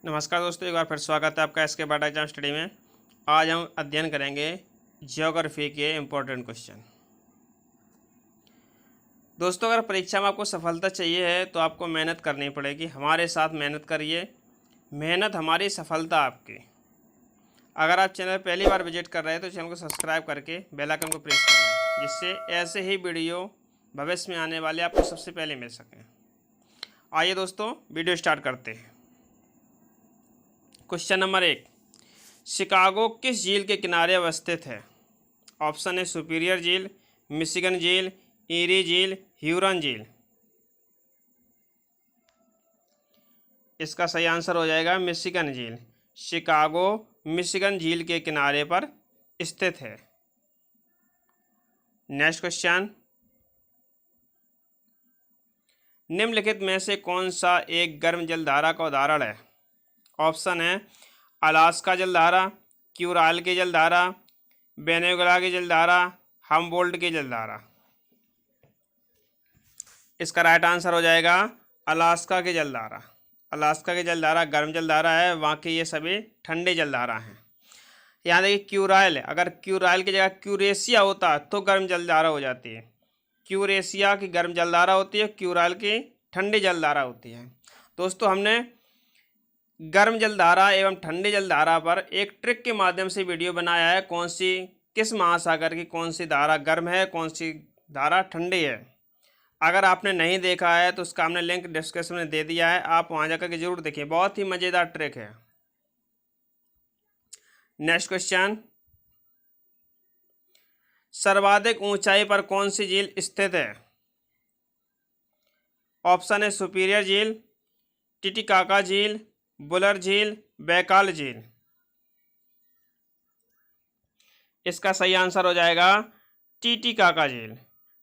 नमस्कार दोस्तों, एक बार फिर स्वागत है आपका एसके बाटा एग्जाम स्टडी में। आज हम अध्ययन करेंगे ज्योग्राफी के इम्पोर्टेंट क्वेश्चन। दोस्तों, अगर परीक्षा में आपको सफलता चाहिए है तो आपको मेहनत करनी पड़ेगी। हमारे साथ मेहनत करिए, मेहनत हमारी सफलता आपकी। अगर आप चैनल पहली बार विजिट कर रहे हैं तो चैनल को सब्सक्राइब करके बेल आइकन को प्रेस कर लें, जिससे ऐसे ही वीडियो भविष्य में आने वाले आपको सबसे पहले मिल सकें। आइए दोस्तों, वीडियो स्टार्ट करते हैं। क्वेश्चन नंबर 1, शिकागो किस झील के किनारे अवस्थित है? ऑप्शन है सुपीरियर झील, मिशिगन झील, ईरी झील, ह्यूरन झील। इसका सही आंसर हो जाएगा मिशिगन झील। शिकागो मिशिगन झील के किनारे पर स्थित है। नेक्स्ट क्वेश्चन, निम्नलिखित में से कौन सा एक गर्म जलधारा का उदाहरण है? ऑप्शन है अलास्का जलधारा, क्यूराल की जलधारा, वेनेजुएला की जलधारा, हम्बोल्ट की जलधारा। इसका राइट आंसर हो जाएगा अलास्का की जलधारा। अलास्का की जलधारा गर्म जलधारा है, वहाँ के ये सभी ठंडे जलधारा हैं। यहाँ देखिए क्यूराल, अगर क्यूराल की जगह क्यूरेशिया होता तो गर्म जलधारा हो जाती है। क्यूरेशिया की गर्म जलधारा होती है, क्यूराल की ठंडी जलधारा होती है। दोस्तों, हमने गर्म जलधारा एवं ठंडी जलधारा पर एक ट्रिक के माध्यम से वीडियो बनाया है। कौन सी, किस महासागर की कौन सी धारा गर्म है, कौन सी धारा ठंडी है। अगर आपने नहीं देखा है तो उसका हमने लिंक डिस्क्रिप्शन में दे दिया है, आप वहां जाकर के जरूर देखिए, बहुत ही मजेदार ट्रिक है। नेक्स्ट क्वेश्चन, सर्वाधिक ऊंचाई पर कौन सी झील स्थित है? ऑप्शन है सुपीरियर झील, टिटिकाका झील, बुलर झील, बैकाल झील। इसका सही आंसर हो जाएगा टिटिकाका झील।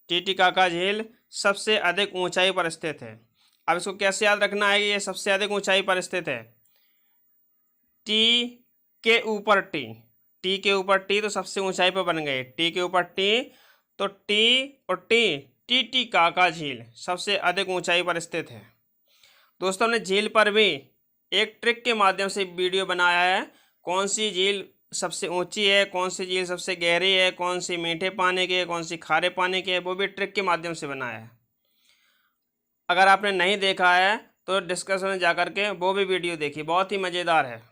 टिटिकाका झील सबसे अधिक ऊंचाई पर स्थित है। अब इसको कैसे याद रखना है कि ये सबसे अधिक ऊंचाई पर स्थित है? टी के ऊपर टी, टी के ऊपर टी तो सबसे ऊंचाई पर बन गए। टी के ऊपर टी तो टी और टी, टिटिकाका झील सबसे अधिक ऊंचाई पर स्थित है। दोस्तों, ने झील पर भी एक ट्रिक के माध्यम से वीडियो बनाया है। कौन सी झील सबसे ऊंची है, कौन सी झील सबसे गहरी है, कौन सी मीठे पानी की है, कौन सी खारे पानी की है, वो भी ट्रिक के माध्यम से बनाया है। अगर आपने नहीं देखा है तो डिस्कशन में जाकर के वो भी वीडियो देखिए, बहुत ही मज़ेदार है।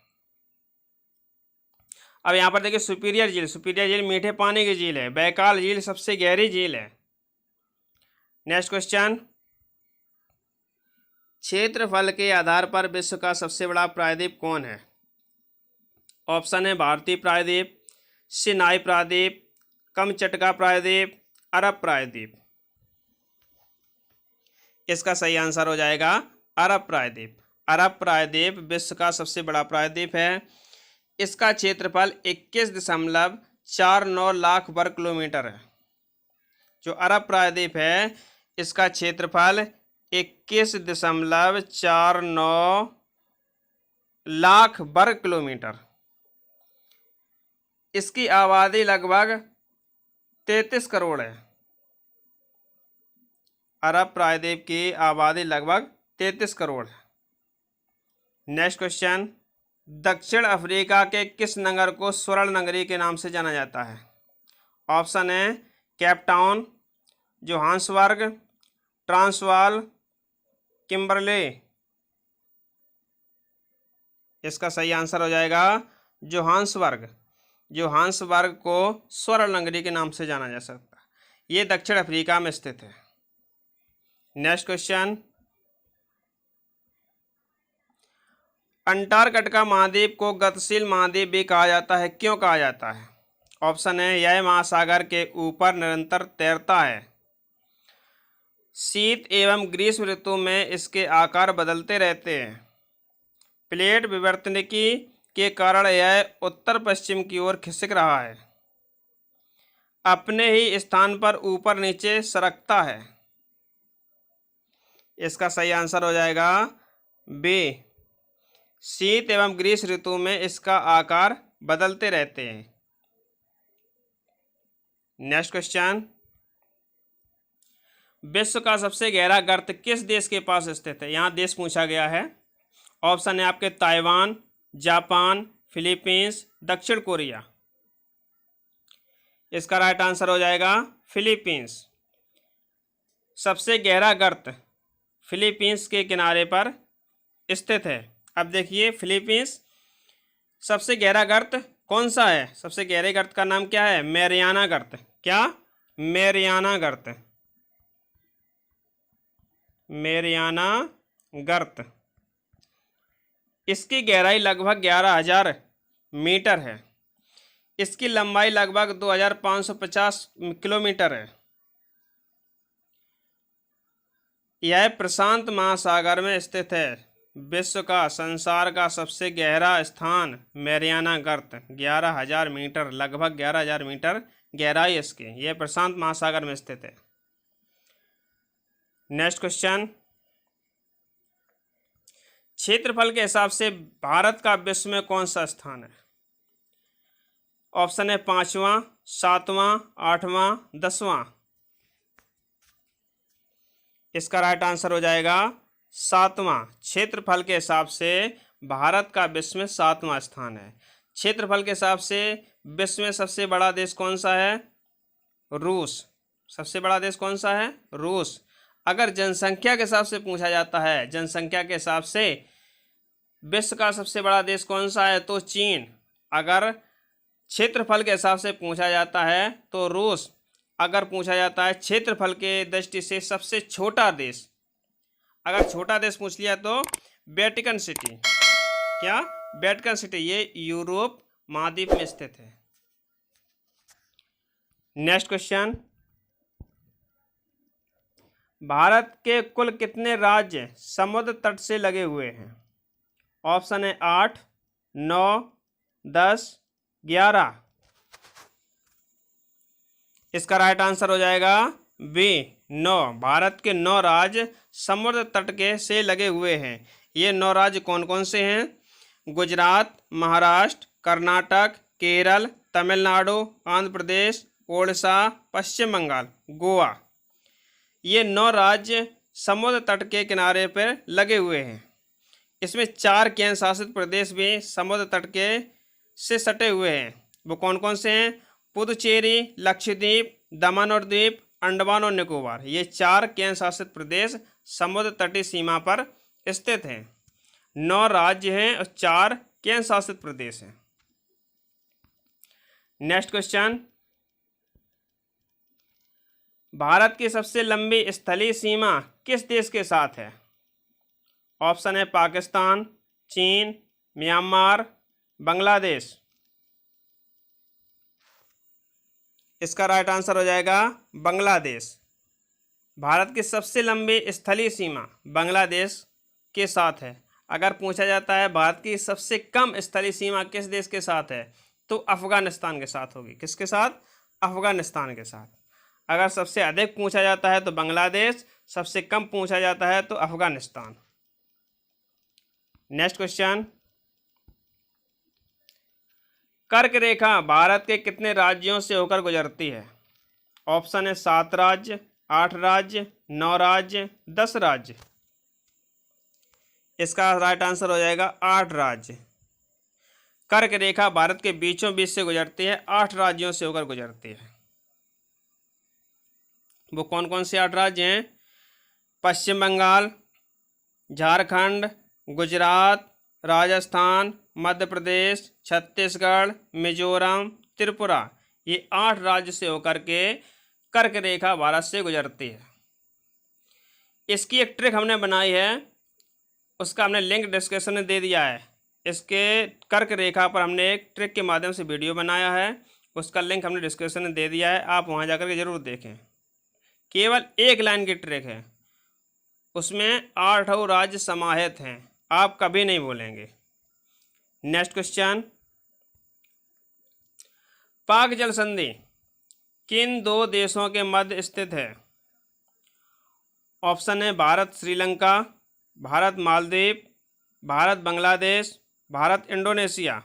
अब यहाँ पर देखिए सुपीरियर झील, सुपीरियर झील मीठे पानी की झील है। बैकाल झील सबसे गहरी झील है। नेक्स्ट क्वेश्चन, क्षेत्रफल के आधार पर विश्व का सबसे बड़ा प्रायद्वीप कौन है? ऑप्शन है भारतीय प्रायद्वीप, सिनाई प्रायद्वीप, कमचटका प्रायद्वीप, अरब प्रायद्वीप। इसका सही आंसर हो जाएगा अरब प्रायद्वीप। अरब प्रायद्वीप विश्व का सबसे बड़ा प्रायद्वीप है। इसका क्षेत्रफल 21.49 लाख वर्ग किलोमीटर है। जो अरब प्रायद्वीप है इसका क्षेत्रफल 21.49 लाख वर्ग किलोमीटर। इसकी आबादी लगभग 33 करोड़ है। अरब प्रायद्वीप की आबादी लगभग 33 करोड़ है। नेक्स्ट क्वेश्चन, दक्षिण अफ्रीका के किस नगर को स्वर्ण नगरी के नाम से जाना जाता है? ऑप्शन है Cape Town, Johannesburg, Transvaal, Kimberley. इसका सही आंसर हो जाएगा जोहान्सबर्ग। जोहान्सबर्ग को स्वर्ण नगरी के नाम से जाना जा सकता है। ये दक्षिण अफ्रीका में स्थित है। नेक्स्ट क्वेश्चन, अंटार्कटिका महाद्वीप को गतिशील महाद्वीप भी कहा जाता है, क्यों कहा जाता है? ऑप्शन है यह महासागर के ऊपर निरंतर तैरता है। शीत एवं ग्रीष्म ऋतु में इसके आकार बदलते रहते हैं। प्लेट विवर्तनिकी के कारण यह उत्तर पश्चिम की ओर खिसक रहा है। अपने ही स्थान पर ऊपर नीचे सरकता है। इसका सही आंसर हो जाएगा बी, शीत एवं ग्रीष्म ऋतु में इसका आकार बदलते रहते हैं। नेक्स्ट क्वेश्चन, विश्व का सबसे गहरा गर्त किस देश के पास स्थित है? यहाँ देश पूछा गया है। ऑप्शन है आपके ताइवान, जापान, फिलीपींस, दक्षिण कोरिया। इसका राइट आंसर हो जाएगा फिलीपींस। सबसे गहरा गर्त फिलीपींस के किनारे पर स्थित है। अब देखिए फिलीपींस सबसे गहरा गर्त कौन सा है? सबसे गहरे गर्त का नाम क्या है? मैरियाना गर्त। क्या? मैरियाना गर्त। मैरियाना गर्त। इसकी गहराई लगभग 11,000 मीटर है। इसकी लंबाई लगभग 2,550 किलोमीटर है। यह प्रशांत महासागर में स्थित है। विश्व का, संसार का सबसे गहरा स्थान मैरियाना गर्त, 11,000 मीटर, लगभग 11,000 मीटर गहराई इसकी। यह प्रशांत महासागर में स्थित है। नेक्स्ट क्वेश्चन, क्षेत्रफल के हिसाब से भारत का विश्व में कौन सा स्थान है? ऑप्शन है 5वां, 7वां, 8वां, 10वां। इसका राइट आंसर हो जाएगा 7वां। क्षेत्रफल के हिसाब से भारत का विश्व में 7वां स्थान है। क्षेत्रफल के हिसाब से विश्व में सबसे बड़ा देश कौन सा है? रूस। सबसे बड़ा देश कौन सा है? रूस। अगर जनसंख्या के हिसाब से पूछा जाता है, जनसंख्या के हिसाब से विश्व का सबसे बड़ा देश कौन सा है, तो चीन। अगर क्षेत्रफल के हिसाब से पूछा जाता है तो रूस। अगर पूछा जाता है क्षेत्रफल के दृष्टि से सबसे छोटा देश, अगर छोटा देश पूछ लिया तो वेटिकन सिटी। क्या? Vatican city. ये यूरोप महाद्वीप में स्थित है। नेक्स्ट क्वेश्चन, भारत के कुल कितने राज्य समुद्र तट से लगे हुए हैं? ऑप्शन है 8, 9, 10, 11। इसका राइट आंसर हो जाएगा बी, 9। भारत के 9 राज्य समुद्र तट के से लगे हुए हैं। ये 9 राज्य कौन कौन से हैं? गुजरात, महाराष्ट्र, कर्नाटक, केरल, तमिलनाडु, आंध्र प्रदेश, ओडिशा, पश्चिम बंगाल, गोवा। ये 9 राज्य समुद्र तट के किनारे पर लगे हुए हैं। इसमें 4 केंद्र शासित प्रदेश भी समुद्र तट के से सटे हुए हैं। वो कौन कौन से हैं? पुदुचेरी, लक्षद्वीप, दमन और द्वीप, अंडमान और निकोबार। ये 4 केंद्र शासित प्रदेश समुद्र तटीय सीमा पर स्थित हैं। 9 राज्य हैं और 4 केंद्र शासित प्रदेश हैं। नेक्स्ट क्वेश्चन, भारत की सबसे लंबी स्थलीय सीमा किस देश के साथ है? ऑप्शन है पाकिस्तान, चीन, म्यांमार, बांग्लादेश। इसका राइट आंसर हो जाएगा बांग्लादेश। भारत की सबसे लंबी स्थलीय सीमा बांग्लादेश के साथ है। अगर पूछा जाता है भारत की सबसे कम स्थलीय सीमा किस देश के साथ है, तो अफगानिस्तान के साथ होगी। किसके साथ? अफगानिस्तान के साथ। अगर सबसे अधिक पूछा जाता है तो बांग्लादेश, सबसे कम पूछा जाता है तो अफगानिस्तान। नेक्स्ट क्वेश्चन, कर्क रेखा भारत के कितने राज्यों से होकर गुजरती है? ऑप्शन है 7 राज्य, 8 राज्य, 9 राज्य, 10 राज्य। इसका राइट आंसर हो जाएगा 8 राज्य। कर्क रेखा भारत के बीचों बीच से गुजरती है, 8 राज्यों से होकर गुजरती है। वो कौन कौन से 8 राज्य हैं? पश्चिम बंगाल, झारखंड, गुजरात, राजस्थान, मध्य प्रदेश, छत्तीसगढ़, मिजोरम, त्रिपुरा। ये 8 राज्य से होकर के कर्क रेखा भारत से गुजरती है। इसकी एक ट्रिक हमने बनाई है, उसका हमने लिंक डिस्क्रिप्शन में दे दिया है। इसके कर्क रेखा पर हमने एक ट्रिक के माध्यम से वीडियो बनाया है, उसका लिंक हमने डिस्क्रिप्शन में दे दिया है। आप वहाँ जाकर के ज़रूर देखें। केवल 1 लाइन की ट्रिक है, उसमें 8 राज्य समाहित हैं, आप कभी नहीं भूलेंगे। नेक्स्ट क्वेश्चन, पाक जल संधि किन 2 देशों के मध्य स्थित है? ऑप्शन है भारत श्रीलंका, भारत मालदीव, भारत बांग्लादेश, भारत इंडोनेशिया।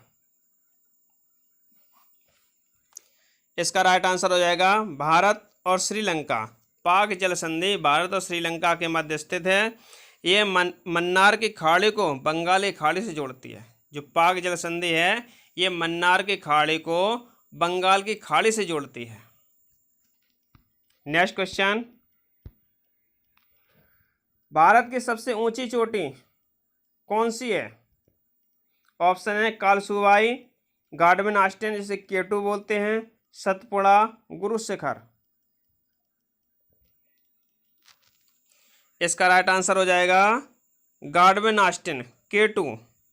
इसका राइट आंसर हो जाएगा भारत और श्रीलंका। पाक जल संधि भारत और श्रीलंका के मध्य स्थित है। ये मन्नार की खाड़ी को बंगाली खाड़ी से जोड़ती है। जो पाक जल संधि है ये मन्नार की खाड़ी को बंगाल की खाड़ी से जोड़ती है। नेक्स्ट क्वेश्चन, भारत की सबसे ऊंची चोटी कौन सी है? ऑप्शन है कालसुबाई, गार्डमेन आस्टेन जिसे केटू बोलते हैं, सतपुड़ा, गुरु शिखर। इसका राइट आंसर हो जाएगा गार्डमेन आस्टेन, केटू।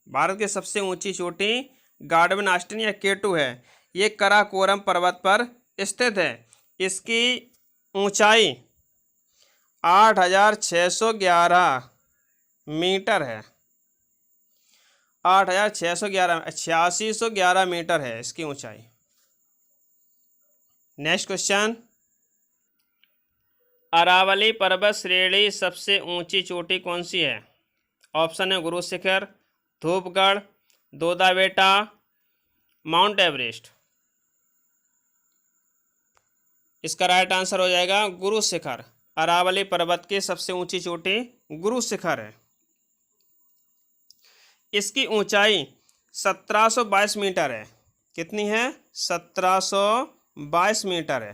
भारत की सबसे ऊंची चोटी गार्डमेन आस्टेन या केटू है। ये कराकोरम पर्वत पर स्थित है। इसकी ऊंचाई 8611 मीटर है। 8611 8611 मीटर है इसकी ऊंचाई। नेक्स्ट क्वेश्चन, अरावली पर्वत श्रेणी सबसे ऊंची चोटी कौन सी है? ऑप्शन है गुरु शिखर, धूपगढ़, दोदा बेटा, माउंट एवरेस्ट। इसका राइट आंसर हो जाएगा गुरु शिखर। अरावली पर्वत की सबसे ऊंची चोटी गुरु शिखर है। इसकी ऊंचाई 1722 मीटर है। कितनी है? 1722 मीटर है।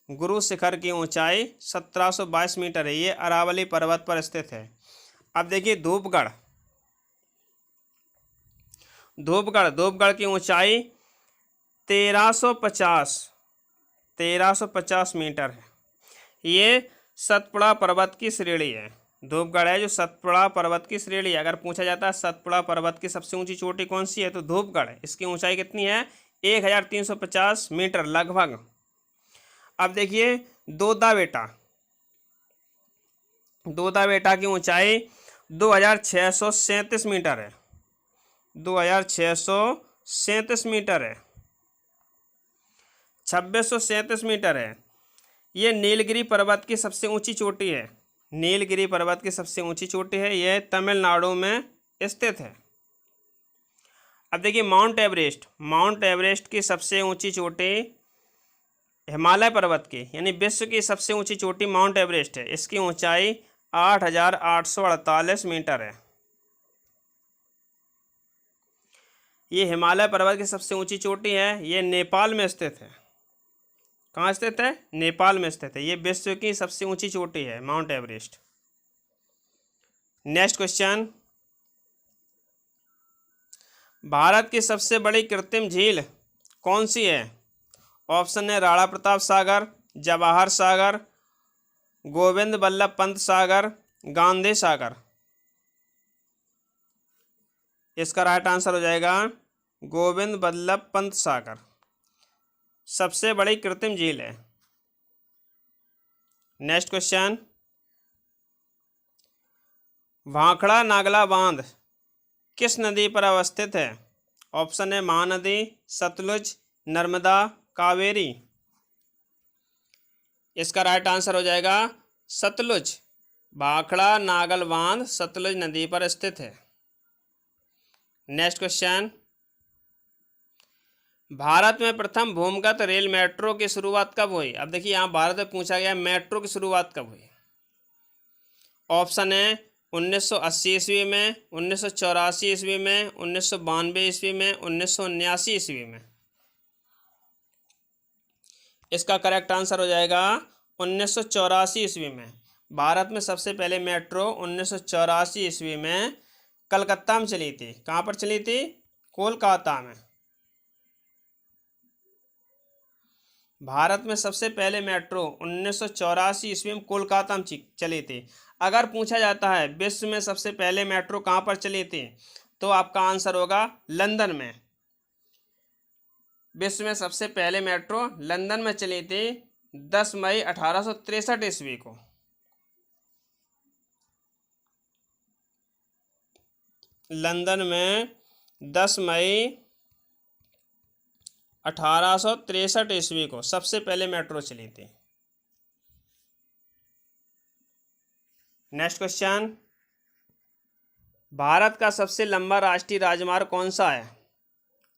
गुरु शिखर की ऊंचाई 1722 मीटर है। ये अरावली पर्वत पर स्थित है। अब देखिए धूपगढ़, धूपगढ़ की ऊंचाई 1350 मीटर है। ये सतपुड़ा पर्वत की श्रेणी है। धूपगढ़ है जो सतपुड़ा पर्वत की श्रेणी है। अगर पूछा जाता है सतपुड़ा पर्वत की सबसे ऊंची चोटी कौन सी है तो धूपगढ़ है। इसकी ऊंचाई कितनी है? 1350 मीटर लगभग। अब देखिए दोदा बेटा की ऊंचाई 2637 मीटर है। 2637 मीटर है। 2637 मीटर है। ये नीलगिरी पर्वत की सबसे ऊंची चोटी है। नीलगिरी पर्वत की सबसे ऊंची चोटी है। यह तमिलनाडु में स्थित है। अब देखिए माउंट एवरेस्ट की सबसे ऊंची चोटी हिमालय पर्वत की यानी विश्व की सबसे ऊंची चोटी माउंट एवरेस्ट है। इसकी ऊंचाई 8848 मीटर है। ये हिमालय पर्वत की सबसे ऊंची चोटी है। ये नेपाल में स्थित है। कहाँ स्थित है? नेपाल में स्थित है। ये विश्व की सबसे ऊंची चोटी है mount Everest. Next question, Bharat की सबसे बड़ी कृत्रिम झील कौन सी है? ऑप्शन है राणा प्रताप सागर, जवाहर सागर, गोविंद बल्लभ पंत सागर, गांधी सागर। इसका राइट आंसर हो जाएगा गोविंद बल्लभ पंत सागर सबसे बड़ी कृत्रिम झील है। नेक्स्ट क्वेश्चन, भाखड़ा नागला बांध किस नदी पर अवस्थित है? ऑप्शन है महानदी, सतलुज, नर्मदा, कावेरी। इसका राइट आंसर हो जाएगा सतलुज। भाखड़ा नागल बांध सतलुज नदी पर स्थित है। नेक्स्ट क्वेश्चन, भारत में प्रथम भूमिगत रेल मेट्रो की शुरुआत कब हुई? अब देखिए यहाँ भारत में पूछा गया मेट्रो की शुरुआत कब हुई। ऑप्शन है 1980 ईस्वी में, 1984 ईस्वी में, 1992 ईस्वी में, 1979 ईस्वी में। इसका करेक्ट आंसर हो जाएगा 1984 ईस्वी में। भारत में सबसे पहले मेट्रो 1984 ईस्वी में कलकत्ता में चली थी। कहाँ पर चली थी? कोलकाता में। भारत में सबसे पहले मेट्रो 1984 ईस्वी में कोलकाता में चली थी। अगर पूछा जाता है विश्व में सबसे पहले मेट्रो कहाँ पर चली थी तो आपका आंसर होगा लंदन में। विश्व में सबसे पहले मेट्रो लंदन में चली थी 10 मई 1863 ईस्वी को। लंदन में 10 मई 1863 ईस्वी को सबसे पहले मेट्रो चली थी। नेक्स्ट क्वेश्चन, भारत का सबसे लंबा राष्ट्रीय राजमार्ग कौन सा है?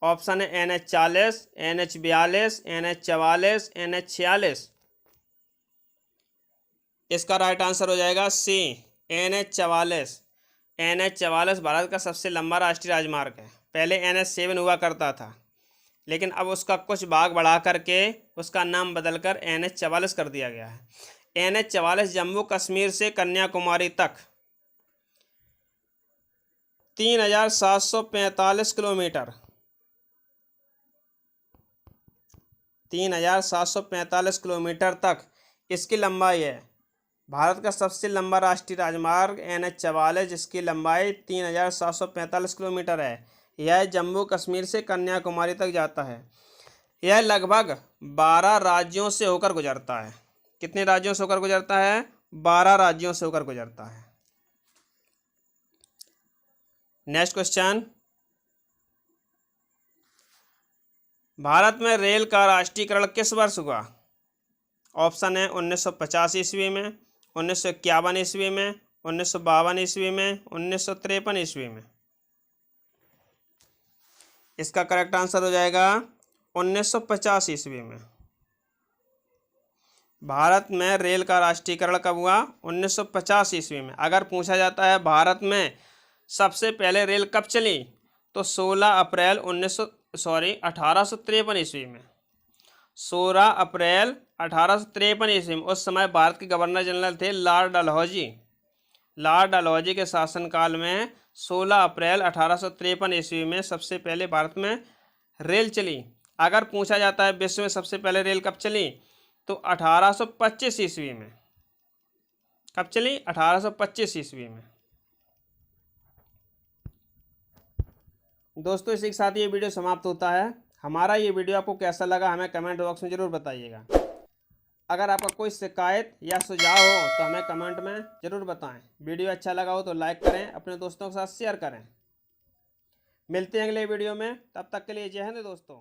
ऑप्शन है NH40, NH42, NH44, NH46। इसका राइट आंसर हो जाएगा सी NH 44। NH 44 भारत का सबसे लंबा राष्ट्रीय राजमार्ग है। पहले NH 7 हुआ करता था, लेकिन अब उसका कुछ भाग बढ़ा करके उसका नाम बदलकर NH 44 कर दिया गया है। NH 44 जम्मू कश्मीर से कन्याकुमारी तक 3745 किलोमीटर 3745 किलोमीटर तक इसकी लंबाई है। भारत का सबसे लंबा राष्ट्रीय राजमार्ग NH 44, जिसकी लंबाई 3745 किलोमीटर है। यह जम्मू कश्मीर से कन्याकुमारी तक जाता है। यह लगभग 12 राज्यों से होकर गुजरता है। कितने राज्यों से होकर गुजरता है? 12 राज्यों से होकर गुजरता है। नेक्स्ट क्वेश्चन, भारत में रेल का राष्ट्रीयकरण किस वर्ष हुआ? ऑप्शन है 1950 ईस्वी में, 1951 ईस्वी में, 1952 ईस्वी में, 1953 ईस्वी में। इसका करेक्ट आंसर हो जाएगा 1950 ईस्वी में। भारत में रेल का राष्ट्रीयकरण कब हुआ? 1950 ईस्वी में। अगर पूछा जाता है भारत में सबसे पहले रेल कब चली, तो 16 अप्रैल 1853 ईस्वी में। 16 अप्रैल 1853 ईस्वी में। उस समय भारत के गवर्नर जनरल थे लॉर्ड डलहौजी। लॉर्ड डलहौजी के शासनकाल में 16 अप्रैल 1853 ईस्वी में सबसे पहले भारत में रेल चली। अगर पूछा जाता है विश्व में सबसे पहले रेल कब चली, तो 1825 ईस्वी में। कब चली? 1825 ईस्वी में। दोस्तों, इसी के साथ ये वीडियो समाप्त होता है। हमारा ये वीडियो आपको कैसा लगा हमें कमेंट बॉक्स में ज़रूर बताइएगा। अगर आपका कोई शिकायत या सुझाव हो तो हमें कमेंट में ज़रूर बताएं। वीडियो अच्छा लगा हो तो लाइक करें, अपने दोस्तों के साथ शेयर करें। मिलते हैं अगले वीडियो में, तब तक के लिए जय हिंद दोस्तों।